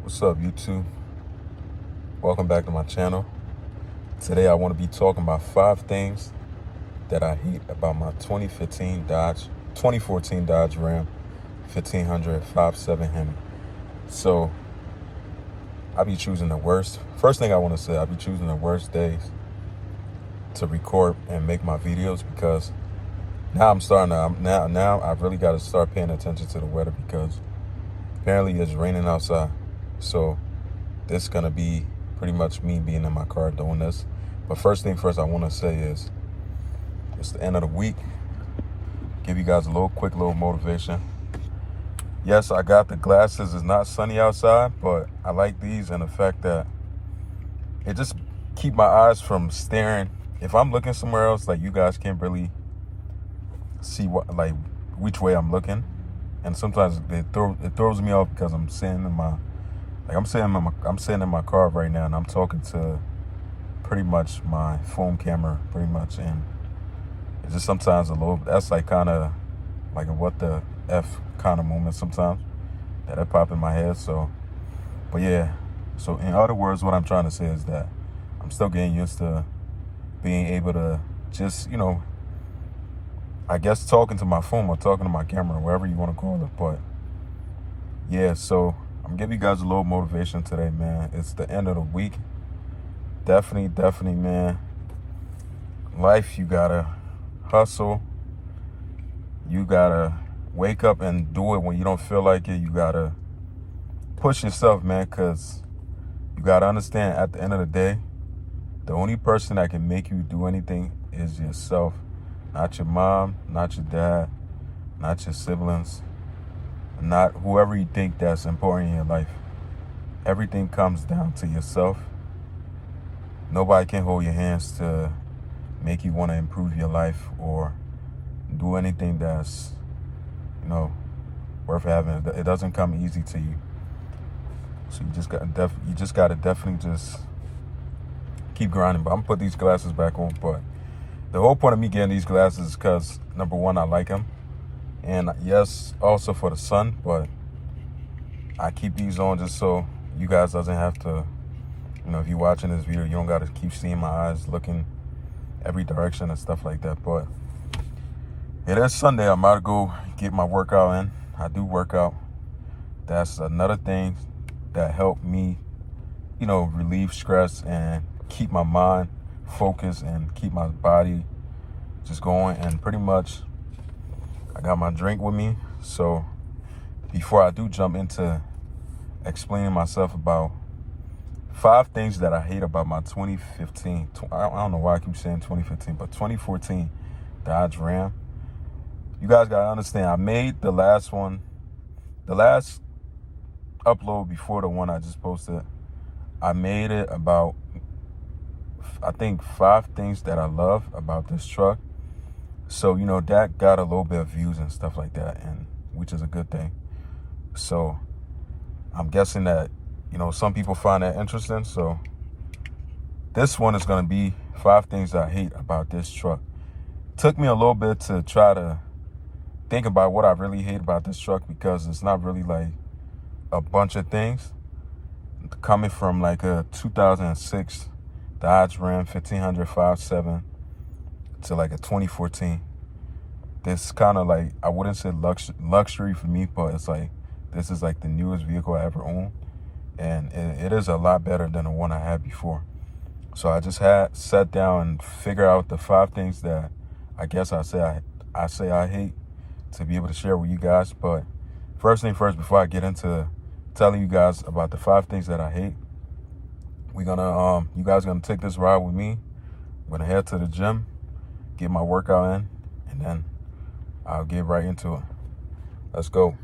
What's up, YouTube? Welcome back to my channel. Today I want to be talking about 5 things that I hate about my 2014 Dodge Ram 1500 5.7 Hemi. So I be choosing the worst. First thing I want to say, I be choosing the worst days to record and make my videos, because now now I really got to start paying attention to the weather, because apparently it's raining outside. So this is going to be pretty much me being in my car doing this. But first thing first, I want to say is it's the end of the week. Give you guys a quick little motivation. Yes, I got the glasses. It's not sunny outside, but I like these and the fact that it just keep my eyes from staring. If I'm looking somewhere else, like, you guys can't really see which way I'm looking. And sometimes it throws me off, because I'm sitting in my car right now, and I'm talking to pretty much my phone camera, pretty much, and it's just sometimes that's like kind of like a what the F kind of moment sometimes that pop in my head. So, but yeah, so in other words, what I'm trying to say is that I'm still getting used to being able to just, I guess talking to my phone or talking to my camera, whatever you want to call it. But yeah, so I'm giving you guys a little motivation today, man. It's the end of the week. Definitely, man. Life, you gotta hustle. You gotta wake up and do it when you don't feel like it. You gotta push yourself, man, because you gotta understand, at the end of the day, the only person that can make you do anything is yourself. Not your mom, not your dad, not your siblings, not whoever you think that's important in your life. Everything comes down to yourself. Nobody can hold your hands to make you want to improve your life or do anything that's, worth having. It doesn't come easy to you. So you just gotta definitely just keep grinding. But I'm gonna put these glasses back on. But the whole point of me getting these glasses is because, number one, I like them. And yes, also for the sun, but I keep these on just so you guys doesn't have to, if you're watching this video, you don't got to keep seeing my eyes looking every direction and stuff like that. But it is Sunday. I'm about to go get my workout in. I do work out. That's another thing that helped me, relieve stress and keep my mind focused and keep my body just going. And pretty much I got my drink with me. So before I do jump into explaining myself about 5 things that I hate about my 2015, I don't know why I keep saying 2015, but 2014 Dodge Ram. You guys got to understand, I made the last upload before the one I just posted. I made it about, I think, 5 things that I love about this truck. So, that got a little bit of views and stuff like that, and which is a good thing. So I'm guessing that, some people find that interesting. So this one is going to be 5 things I hate about this truck. Took me a little bit to try to think about what I really hate about this truck, because it's not really like a bunch of things. Coming from like a 2006 Dodge Ram 1500 5.7 to like a 2014. This kind of like, I wouldn't say luxury for me, but it's like, this is like the newest vehicle I ever owned. And it is a lot better than the one I had before. So I just sat down and figure out the 5 things that I guess I say I hate, to be able to share with you guys. But first thing first, before I get into telling you guys about the 5 things that I hate, you guys gonna take this ride with me. I'm gonna head to the gym, get my workout in, and then I'll get right into it. Let's go.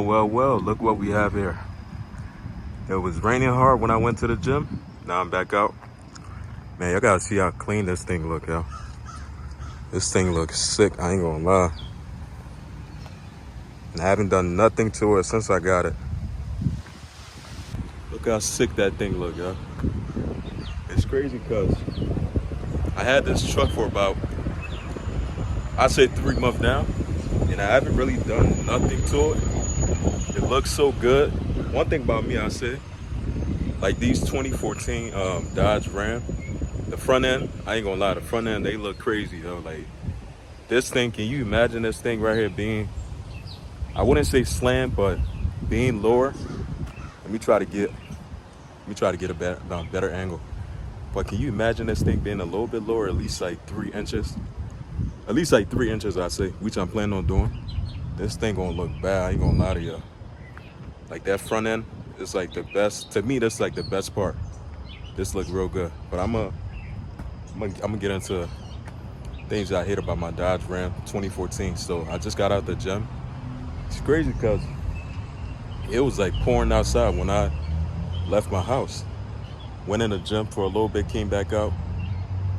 Well, look what we have here. It was raining hard when I went to the gym. Now I'm back out. Man, y'all gotta see how clean this thing look, yo. This thing looks sick, I ain't gonna lie. And I haven't done nothing to it since I got it. Look how sick that thing look, yo. It's crazy because I had this truck for about, I'd say 3 months now, and I haven't really done nothing to it. It looks so good. One thing about me, I say, like these 2014 Dodge Ram, the front end, I ain't gonna lie, the front end, they look crazy though. Like this thing, can you imagine this thing right here being, I wouldn't say slammed, but being lower? Let me try to get a better angle. But can you imagine this thing being a little bit lower, at least like 3 inches? At least like 3 inches, I say, which I'm planning on doing. This thing gonna look bad, I ain't gonna lie to you. Like that front end is like the best, to me, that's like the best part. This look real good. But I'm gonna get into things I hate about my Dodge Ram 2014. So I just got out the gym. It's crazy because it was like pouring outside when I left my house. Went in the gym for a little bit, came back out.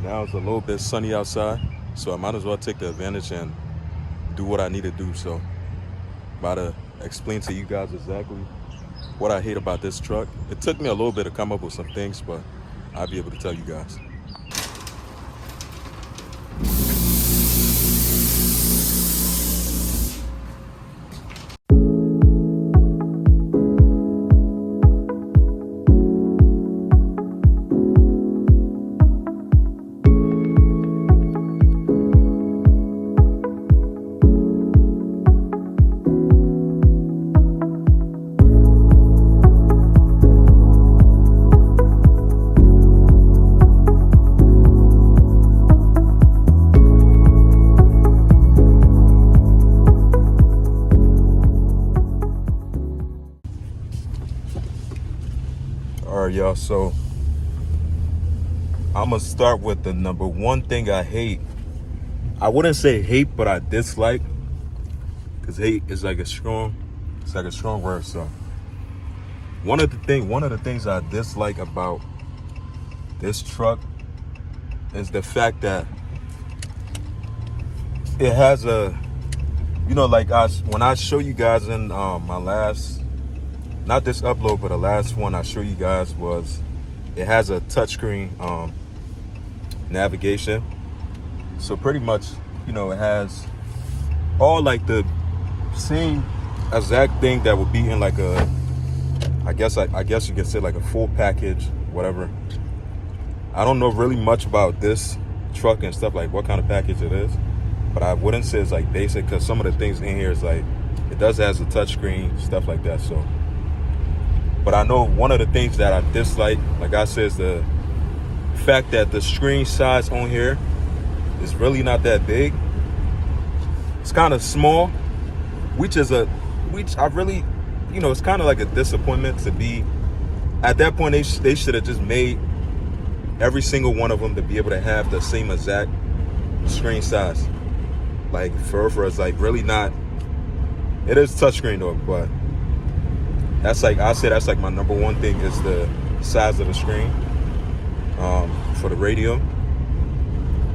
Now it's a little bit sunny outside. So I might as well take the advantage and do what I need to do. So about to explain to you guys exactly what I hate about this truck. It took me a little bit to come up with some things, but I'll be able to tell you guys. All right, y'all, so I'm gonna start with the number one thing I hate. I wouldn't say hate, but I dislike, because hate is like a strong word. So one of the things I dislike about this truck is the fact that it has a, you know, like when I show you guys in my last, not this upload, but the last one I show you guys was, it has a touchscreen navigation. So pretty much, you know, it has all like the same exact thing that would be in like a, I guess you could say like a full package, whatever. I don't know really much about this truck and stuff, like what kind of package it is, but I wouldn't say it's like basic, because some of the things in here is like, it does has a touchscreen, stuff like that. So, but I know one of the things that I dislike, like I said, is the fact that the screen size on here is really not that big. It's kind of small, which I really, you know, it's kind of like a disappointment to be, at that point, they should have just made every single one of them to be able to have the same exact screen size. Like for us, like really not, it is touchscreen though, but that's like, I say that's like my number one thing is the size of the screen for the radio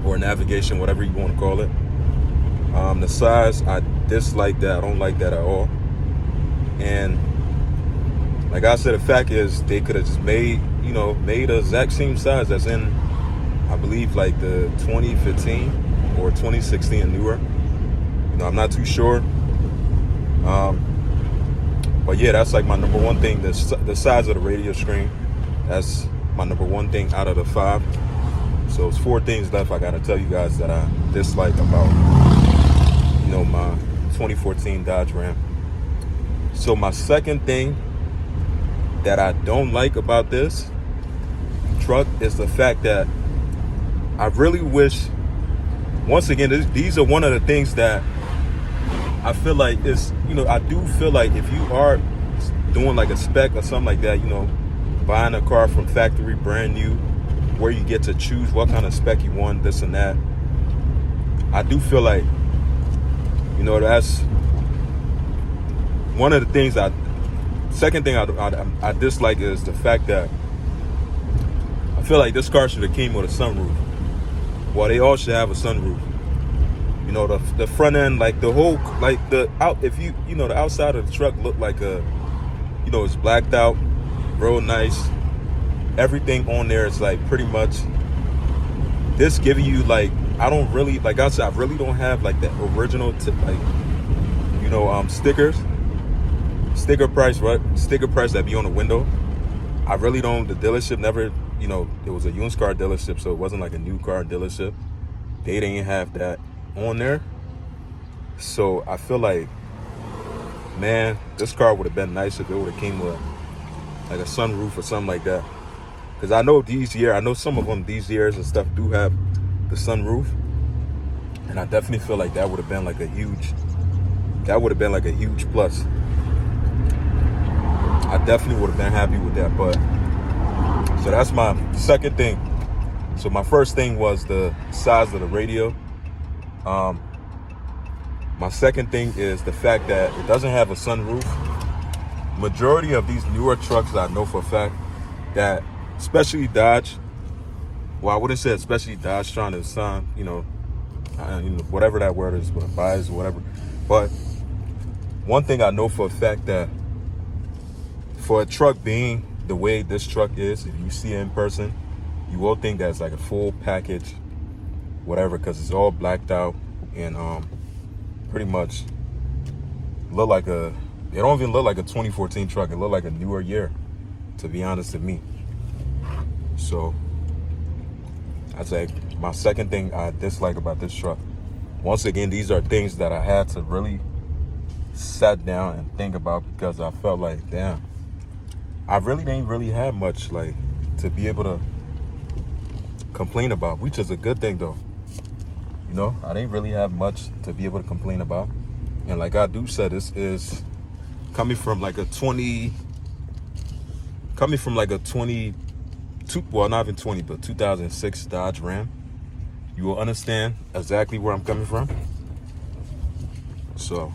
or navigation, whatever you want to call it. The size, I dislike that. I don't like that at all. And like I said, the fact is they could have just made the exact same size that's in, I believe, like the 2015 or 2016 and newer. You know, I'm not too sure. But yeah, that's like my number one thing. The size of the radio screen. That's my number one thing out of the 5. So it's 4 things left I gotta tell you guys that I dislike about, you know, my 2014 Dodge Ram. So my second thing that I don't like about this truck is the fact that I really wish, once again, these are one of the things that I feel like is, you know, I do feel like if you are doing like a spec or something like that, you know, buying a car from factory brand new, where you get to choose what kind of spec you want, this and that, I do feel like, you know, one of the things second thing I dislike is the fact that I feel like this car should have came with a sunroof. Well, they all should have a sunroof. You know, the front end, like the whole, like the out, if you know, the outside of the truck looked like it's blacked out, real nice. Everything on there is like pretty much this giving you like, I don't really, like I said, I really don't have like the original stickers, sticker price that be on the window. I really don't. The dealership never, it was a used car dealership, so it wasn't like a new car dealership. They didn't have that on there. So I feel like, man, this car would have been nice if it would have came with like a sunroof or something like that. Because I know some of them these years and stuff do have the sunroof, and I definitely feel like that would have been like a huge plus. I definitely would have been happy with that. But so that's my second thing. So my first thing was the size of the radio. My second thing is the fact that it doesn't have a sunroof. Majority of these newer trucks, I know for a fact that, especially Dodge, well, I wouldn't say especially Dodge trying to sign, whatever that word is, bias or whatever. But one thing I know for a fact that for a truck being the way this truck is, if you see it in person, you will think that it's like a full package, whatever, because it's all blacked out and pretty much it don't even look like a 2014 truck. It looked like a newer year, to be honest with me. So that's like my second thing I dislike about this truck. Once again, these are things that I had to really sit down and think about, because I felt like, damn, I really didn't really have much like to be able to complain about, which is a good thing though. I didn't really have much to be able to complain about. And like I do said, this is coming from like a 22, well, not even 20, but 2006 Dodge Ram. You will understand exactly where I'm coming from. So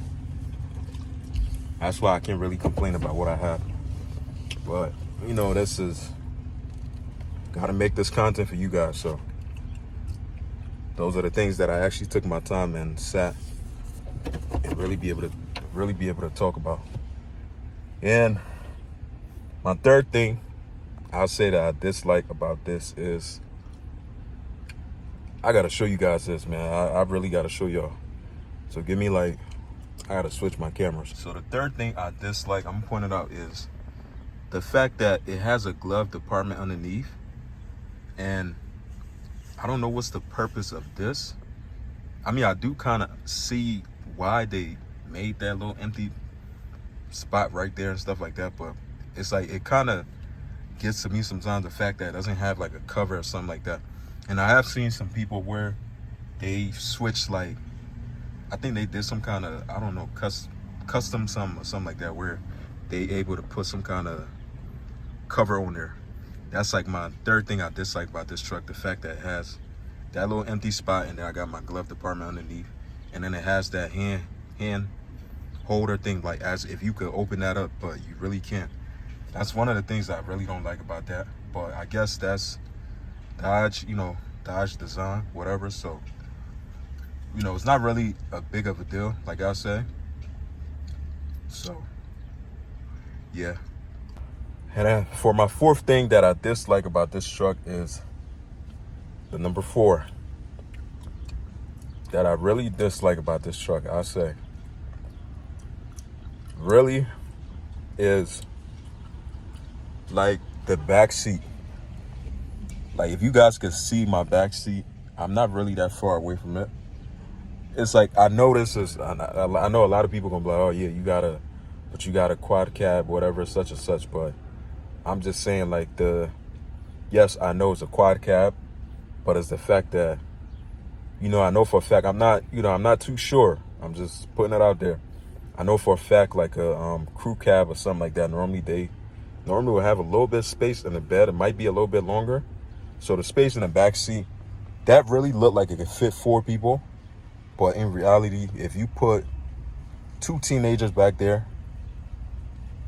that's why I can't really complain about what I have. But this is, gotta make this content for you guys. So those are the things that I actually took my time and sat and really be able to talk about. And my third thing I'll say that I dislike about this is, I gotta show you guys this, man. I really gotta show y'all. So give me I gotta switch my cameras. So the third thing I dislike, I'm pointing out, is the fact that it has a glove department underneath. And I don't know what's the purpose of this. I mean, I do kind of see why they made that little empty spot right there and stuff like that, but it's like, it kind of gets to me sometimes, the fact that it doesn't have like a cover or something like that. And I have seen some people where they switch, like, I think they did some kind of, I don't know, custom something like that, where they able to put some kind of cover on there. That's like my third thing I dislike about this truck, the fact that it has that little empty spot, and then I got my glove department underneath, and then it has that hand holder thing, like as if you could open that up, but you really can't. That's one of the things I really don't like about that. But I guess that's Dodge, Dodge design, whatever. So, it's not really a big of a deal, like I say. So, yeah. And then for my fourth thing that I dislike about this truck is the number 4 that I really dislike about this truck, I say, really is like the back seat. Like, if you guys could see my back seat, I'm not really that far away from it. It's like, I know this is, I know a lot of people gonna be like, oh yeah, you got a quad cab, whatever, such and such, but I'm just saying, like, yes, I know it's a quad cab, but it's the fact that, I know for a fact, I'm not too sure. I'm just putting it out there. I know for a fact, like a crew cab or something like that, normally will have a little bit of space in the bed. It might be a little bit longer. So the space in the back seat, that really looked like it could fit 4 people. But in reality, if you put 2 teenagers back there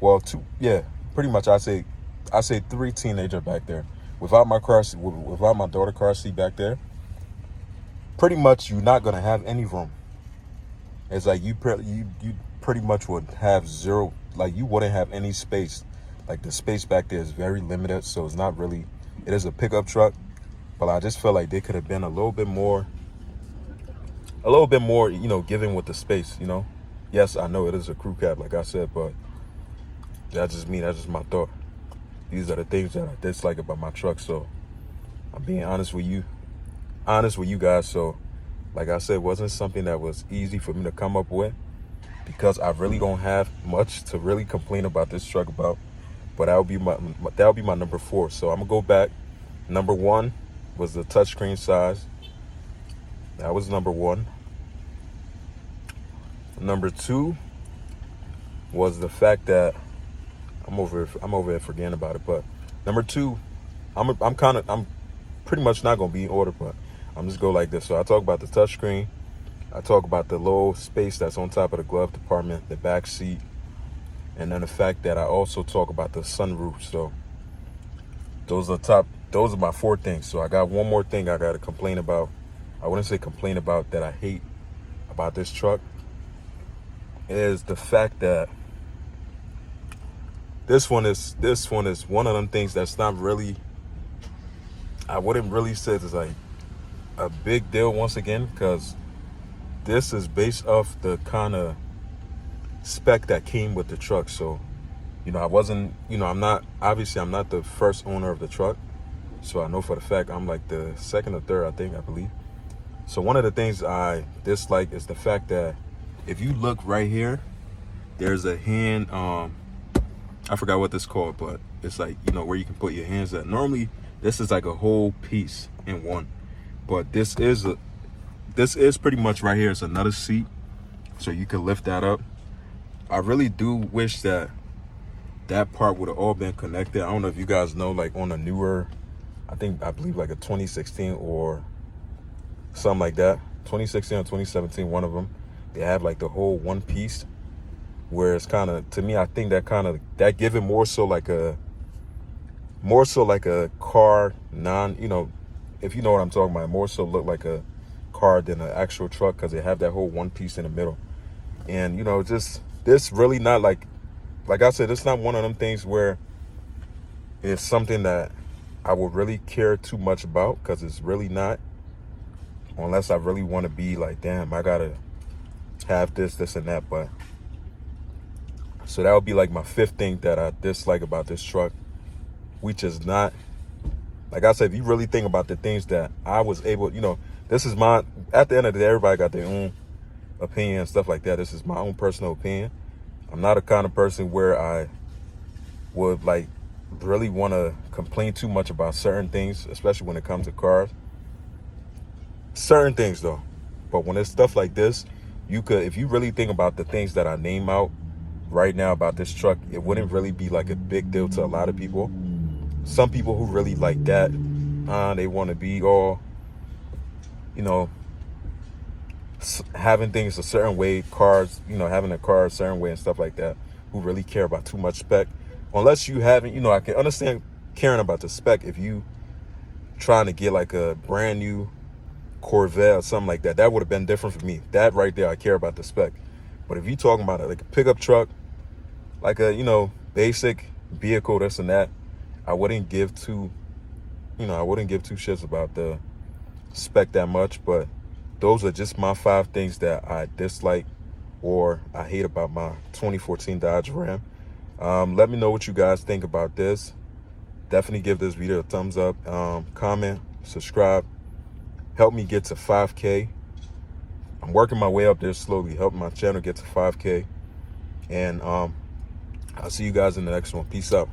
well, two, yeah, pretty much. I say 3 teenagers back there. Without my car seat, without my daughter car seat back there, pretty much you're not gonna have any room. It's like you pretty much would have zero, like you wouldn't have any space. Like the space back there is very limited, so it's not really. It is a pickup truck, but I just feel like they could have been a little bit more, you know, given with the space, you know. Yes, I know it is a crew cab, like I said, but that's just me. That's just my thought. These are the things that I dislike about my truck. So I'm being honest with you guys. So like I said, it wasn't something that was easy for me to come up with, because I really don't have much to really complain about this truck about. But that would be my number 4. So I'm gonna go back. Number 1 was the touchscreen size. That was number 1. Number 2 was the fact that I'm over here forgetting about it. But number 2, I'm pretty much not gonna be in order, but I'm just go like this. So I talk about the touchscreen. I talk about the low space that's on top of the glove compartment, the back seat, and then the fact that I also talk about the sunroof. So those are my 4 things. So I got one more thing I gotta complain about. I wouldn't say complain about, that I hate about this truck, is the fact that this one is one of them things that's not really, I wouldn't really say it's like a big deal once again, because this is based off the kind of spec that came with the truck. So, you know, I'm not the first owner of the truck. So I know for the fact I'm like the second or third, I believe. So one of the things I dislike is the fact that if you look right here, there's a hand, I forgot what this is called, but it's like, you know, where you can put your hands at. Normally this is like a whole piece in one, but this is pretty much right here. It's another seat, so you can lift that up. I really do wish that part would have all been connected. I don't know if you guys know, like on a newer, I believe like a 2016 or something like that, 2016 or 2017, one of them, they have like the whole one piece, where it's kind of, to me, I think that give it more so like a car, you know, if you know what I'm talking about, more so look like a car than an actual truck, because they have that whole one piece in the middle. And, you know, just this really not like I said, it's not one of them things where it's something that I would really care too much about, because it's really not, unless I really want to be like, damn, I gotta have this and that. But so that would be like my 5th thing that I dislike about this truck, which is not, like I said, if you really think about the things that I was able, you know, this is my, at the end of the day, everybody got their own opinion and stuff like that. This is my own personal opinion. I'm not a kind of person where I would like really want to complain too much about certain things, especially when it comes to cars. Certain things though, but when it's stuff like this, you could, if you really think about the things that I name out right now about this truck, it wouldn't really be like a big deal to a lot of people. Some people who really like that, they want to be all, you know, having things a certain way, cars, you know, having a car a certain way and stuff like that, who really care about too much spec. Unless you haven't, you know, I can understand caring about the spec if you trying to get like a brand new Corvette or something like that. That would have been different for me. That right there, I care about the spec. But if you talking about it like a pickup truck, like a, you know, basic vehicle, this and that, I wouldn't give two shits about the spec that much. But those are just my 5 things that I dislike or I hate about my 2014 Dodge Ram. Let me know what you guys think about this. Definitely give this video a thumbs up, comment, subscribe. Help me get to 5K. I'm working my way up there slowly, helping my channel get to 5K. And I'll see you guys in the next one. Peace out.